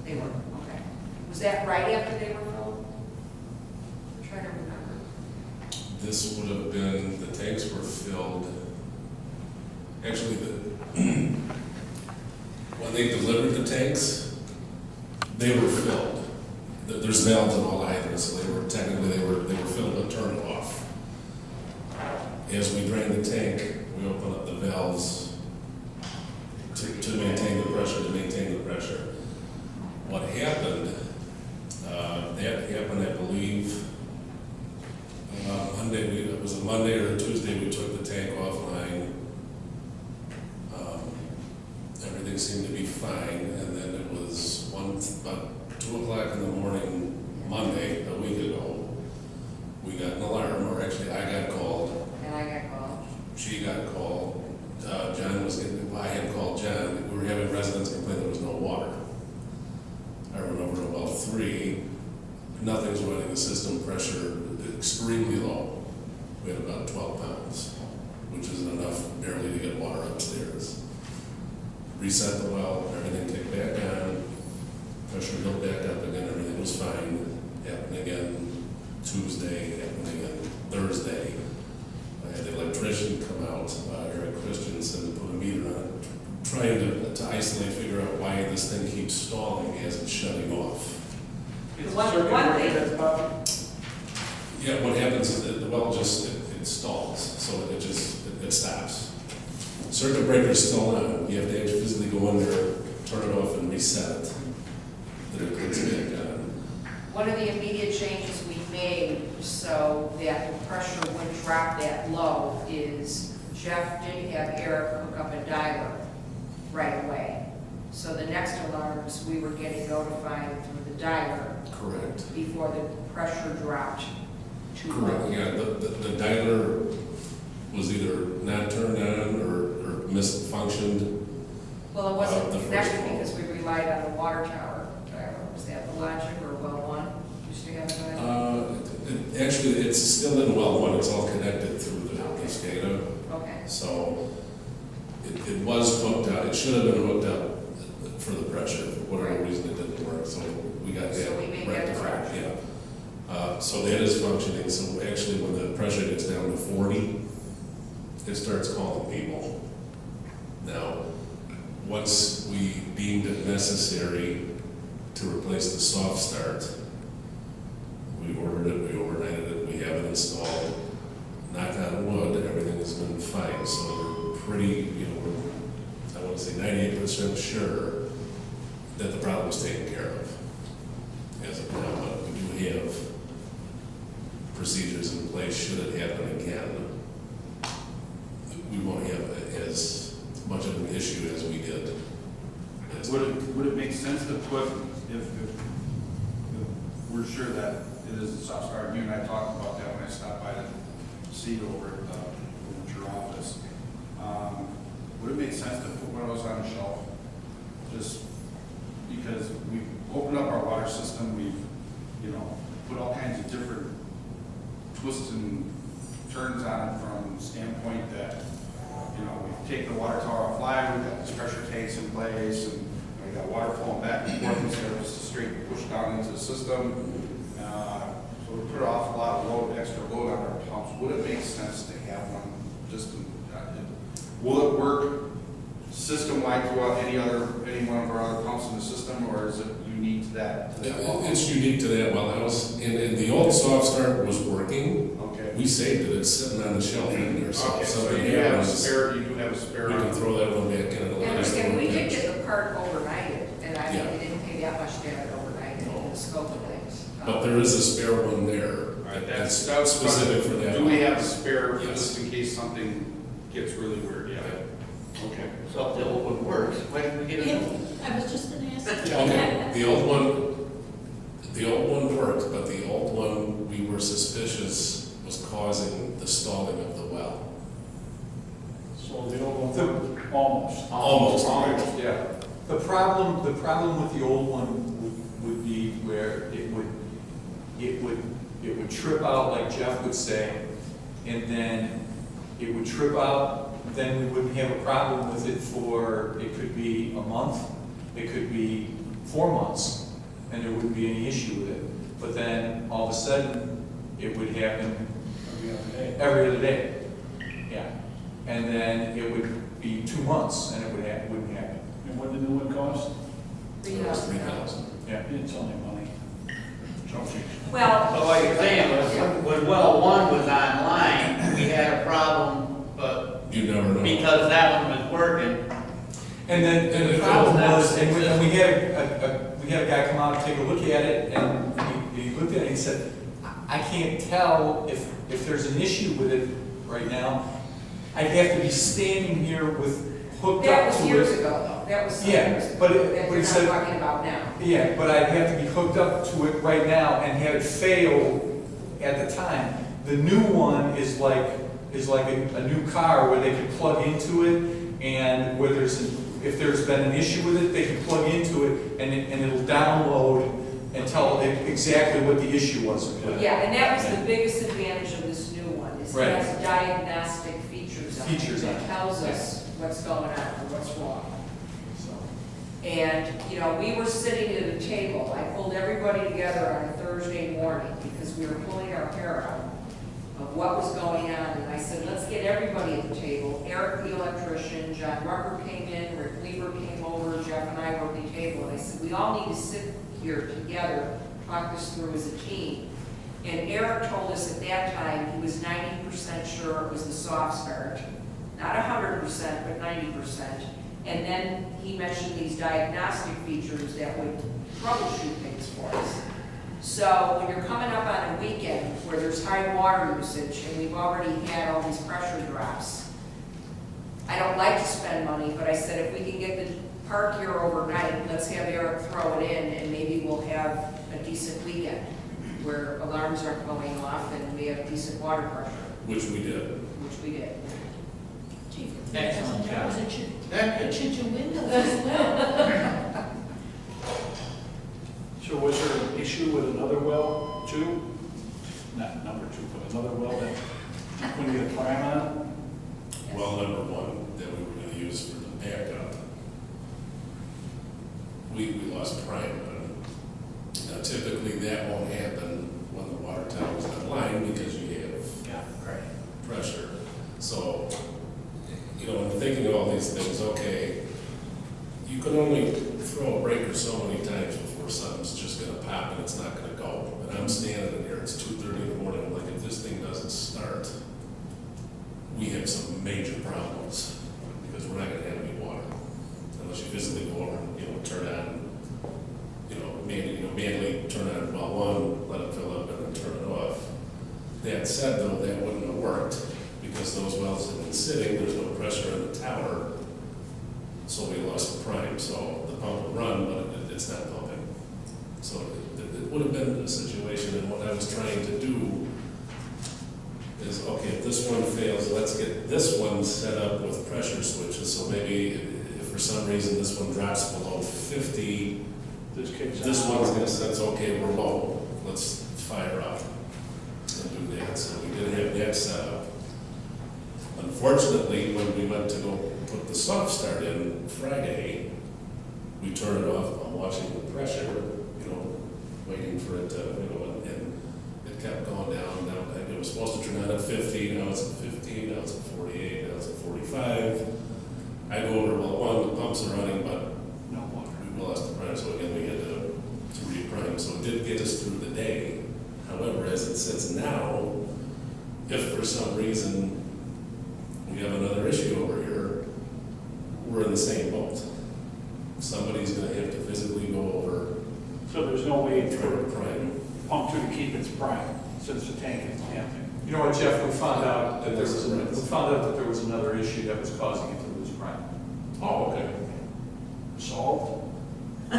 They were, okay. Was that right after they were filled? I'm trying to remember. This would have been, the tanks were filled, actually, when they delivered the tanks, they were filled. There's valves in all hydrants, so they were filled but turned off. As we drain the tank, we open up the valves to maintain the pressure, What happened, that happened, I believe, Monday, it was a Monday or a Tuesday, we took the tank offline. Everything seemed to be fine, and then it was about 2 o'clock in the morning, Monday, a week ago, we got an alarm, or actually I got called. And I got called. She got called. I had called John. We were having residents complain there was no water. I remember about 3, nothing's running, the system pressure extremely low. We had about 12 pounds, which isn't enough barely to get water upstairs. Reset the well, everything kicked back on, pressure built back up again, everything was fine. Happened again Tuesday, happened again Thursday. I had the electrician come out, Eric Christensen, and put a meter on it, trying to isolate, figure out why this thing keeps stalling as it's shutting off. It's One- a circuit one breaker thing- that's popping. Yeah, what happens is that the well just, it stalls, so it stops. Circuit breaker's still on, you have to actually physically go in there, turn it off and reset it. Then it clicks back on. One of the immediate changes we made so that the pressure wouldn't drop that low is Jeff did have Eric hook up a dialer right away. So the next alarms, we were getting notified through the dialer Correct. before the pressure dropped too Correct, low. yeah, the dialer was either not turned on or misfunctioned. Well, it wasn't The first connected call. because we relied on the water tower dialer. Was that the logic or well one? Used to have a dialer? Actually, it's still in well one, it's all connected through the SCADA. Okay. So it was hooked up, it should have been hooked up for the pressure, for whatever reason it didn't work, so we got So we that made that rectified, correct. yeah. So that is functioning, so actually when the pressure gets down to 40, it starts calling people. Now, once we deemed it necessary to replace the soft start, we ordered it, we overnighted it, we have it installed. Knock on wood, everything has been fine, so we're pretty, I want to say 98% sure that the problem is taken care of. As of now, but we do have procedures in place should it happen again. We won't have as much of an issue as we did. Would it make sense to put, if we're sure that it is a soft start, you and I talked about that when I stopped by to see it over at your office. Would it make sense to put one of those on the shelf? Just because we've opened up our water system, we've, put all kinds of different twists and turns on it from the standpoint that, we take the water tower offline, we've got these pressure tanks in place, and we got water flowing back and forth instead of just a straight push down into the system. So we put an awful lot of load, extra load on our pumps. Would it make sense to have one just, will it work system-wide throughout any one of our other pumps in the system, or is it unique to that well? It's unique to that well house, and the old soft start was working. Okay. We saved it, it's sitting on the shelf in there, so Okay, if so something you have a happens, spare, you do have a spare. we can throw that one back in and allow us to And we work did it. get the part overnighted, and I Yeah. we didn't pay that much to have it overnighted in the scope of things. But there is a spare one there All right, that's that's specific for that. Do we have a spare Yes. just in case something gets really weird? Yeah. Okay. So if the old one works, why didn't we get a new one? I was just gonna ask. Okay, the old one worked, but the old one, we were suspicious was causing the stalling of the well. So the old one, almost. Yeah. The problem with the old one would be where it would trip out, like Jeff would say, and then it would trip out, then we wouldn't have a problem with it for, it could be a month, it could be 4 months. and there wouldn't be any issue with it. But then, all of a sudden, it would happen every other day. Yeah. And then it would be 2 months, and it wouldn't happen. And what did the new one cost? It was 3,000. Yeah. It's only money. Well, But like you're saying, when well one was online, we had a problem, but You never know. because that one was working, And then, and the problem was, and we had a guy come out and take a look at it, and he looked at it and he said, I can't tell if there's an issue with it right now. I'd have to be standing here with hooked that up was to years it. ago, though. That was some Yeah, years ago. but That he you're said- not talking about now. Yeah, but I'd have to be hooked up to it right now and have it fail at the time. The new one is like a new car where they can plug into it, and where if there's been an issue with it, they can plug into it, and it'll download and tell it exactly what the issue was. Yeah, and that was the biggest advantage of this new one, is it Right. has diagnostic features on it. Features on it. That tells us what's going on or what's wrong. So, And, you know, we were sitting at a table, I pulled everybody together on a Thursday morning, because we were pulling our hair out of what was going on, and I said, let's get everybody at the table. Eric, the electrician, John Rucker came in, Rick Weaver came over, Jeff and I were at the table, and I said, we all need to sit here together, talk this through as a team. And Eric told us at that time, he was 90% sure it was the soft start. Not 100%, but 90%. And then he mentioned these diagnostic features that would troubleshoot things for us. So when you're coming up on a weekend where there's high water usage and we've already had all these pressure drops, I don't like to spend money, but I said if we can get the park here overnight, let's have Eric throw it in, and maybe we'll have a decent weekend where alarms aren't going off and we have decent water pressure, Which we did. which we did. excellent job. It should your windows as well. So was there an issue with another well too? Not number two, but another well that you couldn't get a prime on? Well, number one, that we were gonna use for the backup, we lost prime on it. Now typically that won't happen when the water tower's online because you have Yeah, right. pressure. So, you know, when thinking of all these things, okay, you can only throw a breaker so many times before something's just gonna pop and it's not gonna go. And I'm standing in here, it's 2:30 in the morning, I'm like, if this thing doesn't start, we have some major problems, because we're not gonna have any water. Unless you physically go over and, turn on, manually turn on well one, let it fill up, and then turn it off. That said, though, that wouldn't have worked, because those wells have been sitting, there's no pressure in the tower, so we lost the prime. So the pump will run, but it's not pumping. So it would have been a situation, and what I was trying to do is, okay, if this one fails, let's get this one set up with pressure switches, so maybe if for some reason this one drops below 50, This kicks this on. one's gonna sense, okay, we're low, let's fire up and do that. So we did have that set up. Unfortunately, when we went to go put the soft start in Friday, we turned it off. I'm watching the pressure, waiting for it to, and it kept going down. Now, it was supposed to turn on at 50, now it's at 15, now it's at 48, now it's at 45. I go over, well, one, the pumps are running, but No water. we lost the prime, so again, we had to reprime. So it did get us through the day. However, as it sits now, if for some reason we have another issue over here, we're in the same boat. Somebody's gonna have to physically go over So there's no way and try for to prime. pump two to keep its prime, since the tank is empty? you know what, Jeff, we found out that there was another issue that was causing it to lose prime. Oh, okay. Solved? Do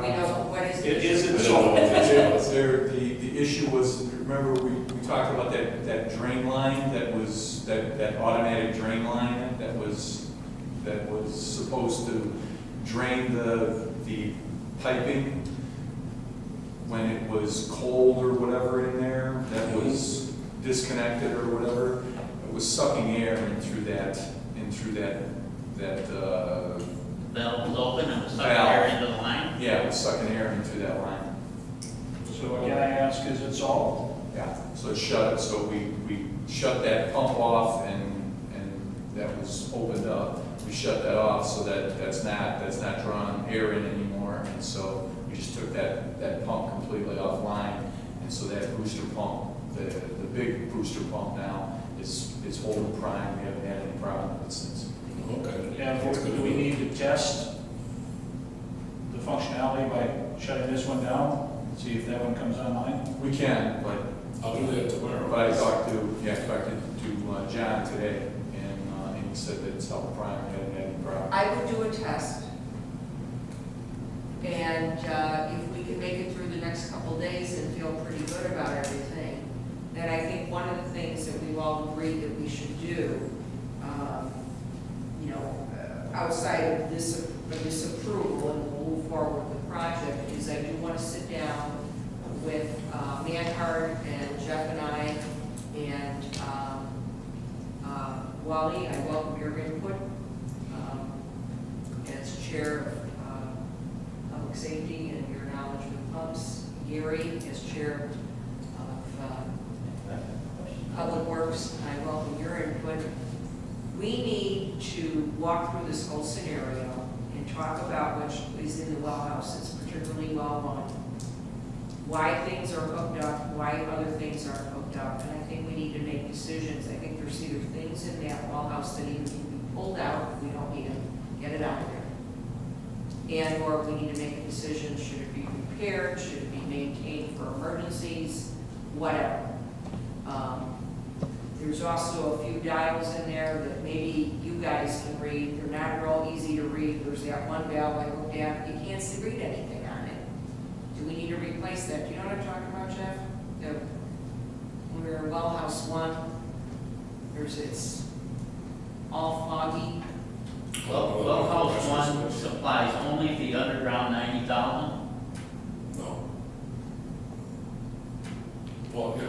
we know what is the It issue? isn't I don't know what the solved. issue was. The issue was, remember, we talked about that drain line that automatic drain line that was supposed to drain the piping when it was cold or whatever in there, that was disconnected or whatever. It was sucking air in through that Valve was open and was sucking Valve. air into the line. yeah, it was sucking air in through that line. So again, I ask, is it solved? Yeah, so it shut, so we shut that pump off and that was opened up. We shut that off so that that's not drawing air in anymore. And so we just took that pump completely offline. And so that booster pump, the big booster pump now is holding prime. We haven't had any problem with it since. Okay. And do we need to test the functionality by shutting this one down? See if that one comes online? We can, but I'll do that tomorrow. But I talked to John today, and he said that it's held prime, we hadn't had any problem. I would do a test. And if we can make it through the next couple days and feel pretty good about everything, then I think one of the things that we've all agreed that we should do, outside of this approval, and we'll move forward with the project, is I do want to sit down with Manhart and Jeff and I, and Wally, I welcome your input as chair of public safety and your knowledge with pumps. Gary, as chair of public works, I welcome your input. We need to walk through this whole scenario and talk about what is in the well houses, particularly well one. Why things are hooked up, why other things aren't hooked up, and I think we need to make decisions. I think there's either things in that well house that either can be pulled out, if we don't need them, get it out of there. And or we need to make a decision, should it be repaired, should it be maintained for emergencies, whatever. There's also a few dials in there that maybe you guys can read. They're not real easy to read. There's that one valve I looked at, you can't read anything on it. Do we need to replace that? Do you know what I'm talking about, Jeff? When we were in well house one, it's all foggy. Well, house one supplies only the underground 90,000. No. Well, yeah,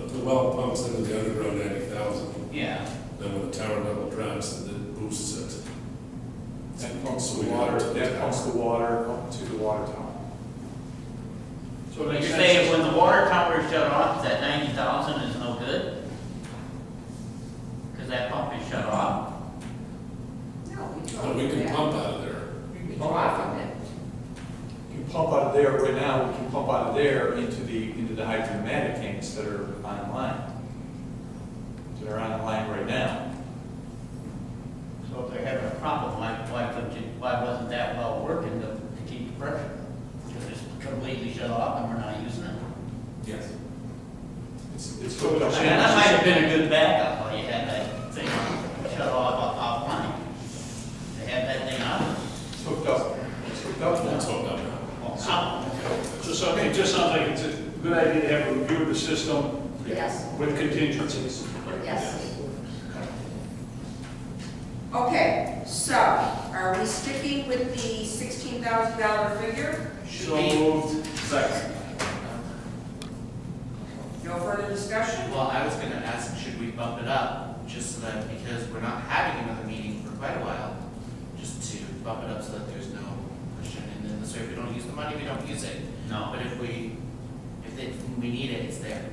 the well pumps into the underground 90,000. Yeah. Then when the tower level drops, it boosts it. That pumps So the we water, have to- that pumps the water up to the water tower. So it You're makes saying sense. when the water tower is shut off, that 90,000 is no good? Because that pump is shut off? No, we draw But we from can that. pump out of there. We draw from it. You can pump out of there, right now, we can pump out of there into the hydromatic tanks that are online. That are on the line right now. So if they're having a problem, why wasn't that well working to keep the pressure? Because it's completely shut off and we're not using it? Yes. It's hooked up. I mean, that might have been a good backup, while you had that thing shut off offline. They had that thing on. It's hooked up. It's hooked up now. It's hooked up now. So it just sounds like it's a good idea to have a review of the system Yes. with contingencies. Yes. Okay, so are we sticking with the $16,000 figure? So moved. Second. No further discussion? Well, I was gonna ask, should we bump it up, just so that, because we're not having another meeting for quite a while, just to bump it up so that there's no question, and then this way, if we don't use the money, we don't use it. No. But if we need it, it's there.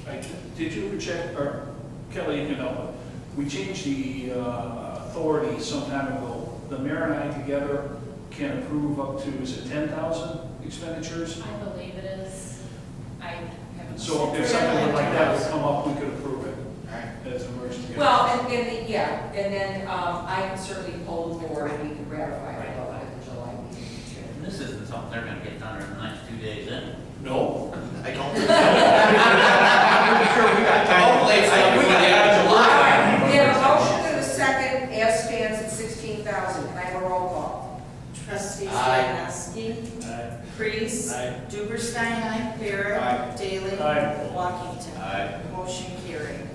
Right. Did you check, or Kelly, you can help, we changed the authority some time ago. The mayor and I together can approve up to, is it 10,000 expenditures? I believe it is. I haven't. So if something like that would come up, we could approve it Alright. as an emergency. Well, and then I can certainly pull the board and we can ratify it at the July meeting. And this isn't something they're gonna get done in the next 2 days in. No. I don't. I'm sure we got time. Hopefully it's done before the end of All July. right, we have a motion and a second, as stands at 16,000. Can I have a roll call? Trustees Aye. Malinowski, Aye. Priest, Aye. Duberstein, Barrett, Aye. Daly, Aye. Walkington. Aye. Motion carried.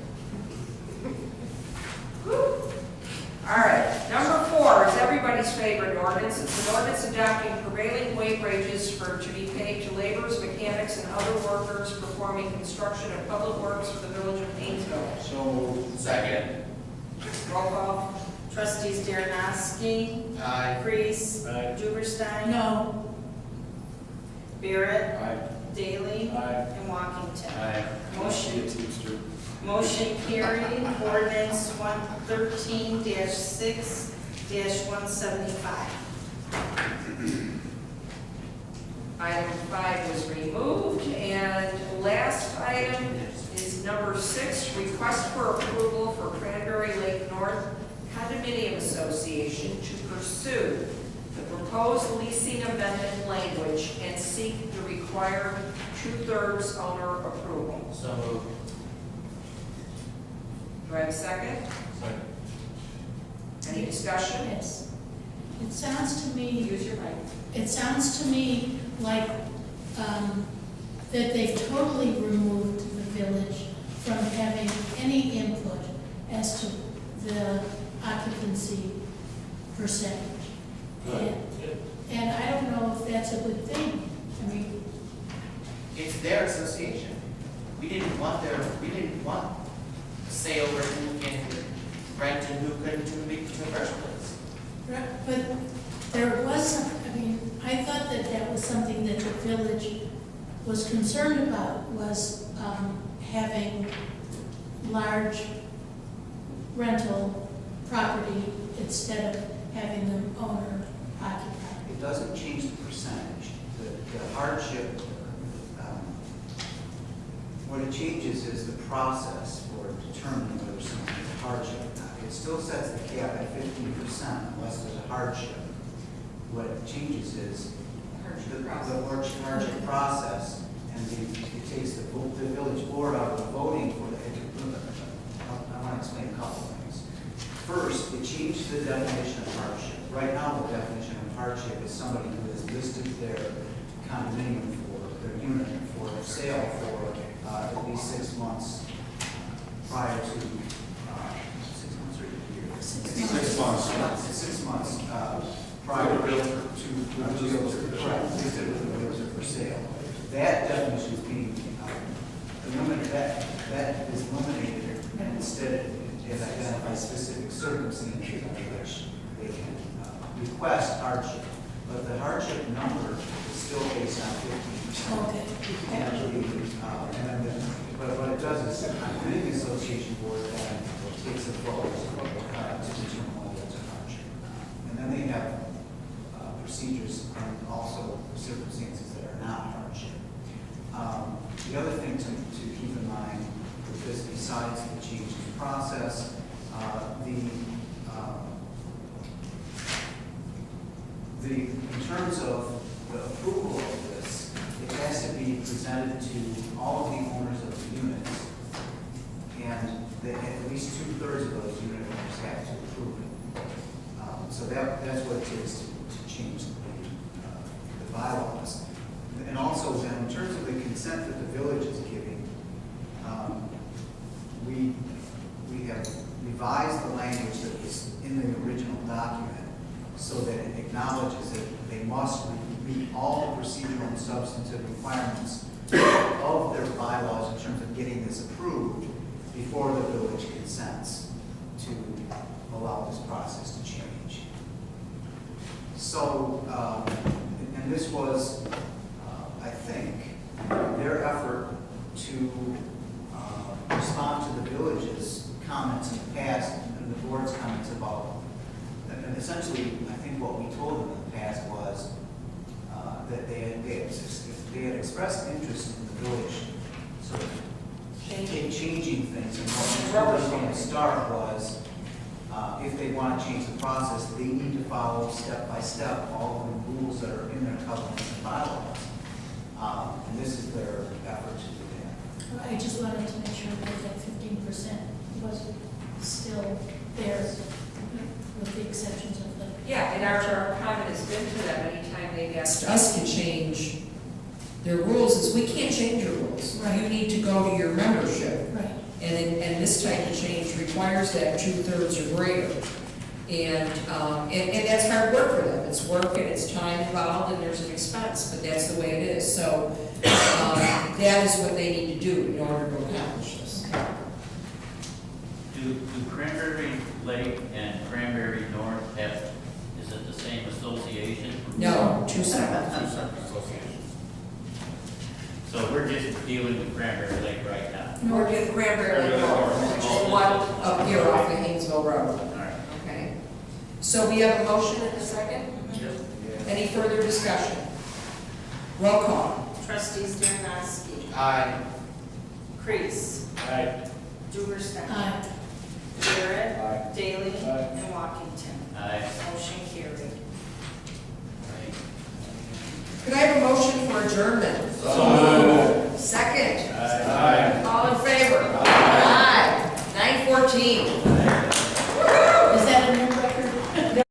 All right, number 4 is everybody's favorite ordinance. It's an ordinance adopting prevailing wages to be paid to laborers, mechanics, and other workers performing construction of public works for the village of Hainesville. So moved. Second. Roll call. Trustees Darrenowski, Aye. Priest, Aye. Duberstein. No. Barrett, Aye. Daly, Motion carried. Ordinance 113-6-175. Item 5 was removed, and last item is number 6, request for approval for Cranberry Lake North Condominium Association to pursue the proposed leasing amendment language and seek the required 2/3 owner approval. So moved. Do I have a second? Any discussion? Yes. It sounds to me, Use your mic. it sounds to me like that they've totally removed the village from having any input as to the occupancy percentage. And I don't know if that's a good thing. I mean, It's their association. We didn't want say over who can rent and who couldn't in the first place. but there was, I mean, I thought that that was something that the village was concerned about, was having large rental property instead of having them owner occupied. It doesn't change the percentage. The hardship, what it changes is the process for determining whether something is a hardship or not. It still sets the cap at 15% unless there's a hardship. What it changes is the hardship process, and it takes the village board out of the voting for the, I want to explain a couple of things. First, it changed the definition of hardship. Right now, the definition of hardship is somebody who has listed their condominium for, their unit for sale for at least 6 months prior to, 6 months or a year? 6 months. 6 months prior to, correct, listed with the realtor for sale. That definition is being eliminated, that is eliminated, and instead it identifies specific circumstances under which they can request hardship. But the hardship number is still based on 15%. Okay. But what it does is, the condominium association board then takes a vote to determine whether it's a hardship or not. And then they have procedures and also circumstances that are not hardship. The other thing to keep in mind with this, besides the change in process, in terms of the approval of this, it has to be presented to all of the owners of the units, and at least 2/3 of those unit owners have to approve it. So that's what it takes to change the bylaws. And also then, in terms of the consent that the village is giving, we have revised the language that was in the original document so that it acknowledges that they must meet all the procedural and substantive requirements of their bylaws in terms of getting this approved before the village consents to allow this process to change. So, and this was, I think, their effort to respond to the village's comments in the past and the board's comments about, and essentially, I think what we told them in the past was that they had expressed interest in the village sort of changing things. And what we told them from the start was, if they want to change the process, they need to follow step by step all of the rules that are in their covenants and bylaws. And this is their effort to do that. I just wanted to make sure that that 15% was still there, with the exceptions of the. Yeah, and our comment has been to them anytime they've asked us to change their rules, is we can't change your rules. Right. You need to go to your membership. Right. And this type of change requires that 2/3 or greater. And that's hard work for them. It's work and it's time involved and there's an expense, but that's the way it is. So that is what they need to do in order to accomplish this. Do Cranberry Lake and Cranberry North have, is it the same association? No, 2 separate. So we're just dealing with Cranberry Lake right now. North of Cranberry Lake Road, which is the one up here off the Hainesville Road. All right. Okay. So we have a motion and a second? Any further discussion? Roll call. Trustees Dernoski, Aye. Crease, Aye. Duberstein, Aye. Barrett, Aye. Daly, Aye. and Walkington. Aye. Motion carried. Could I have a motion for adjournment?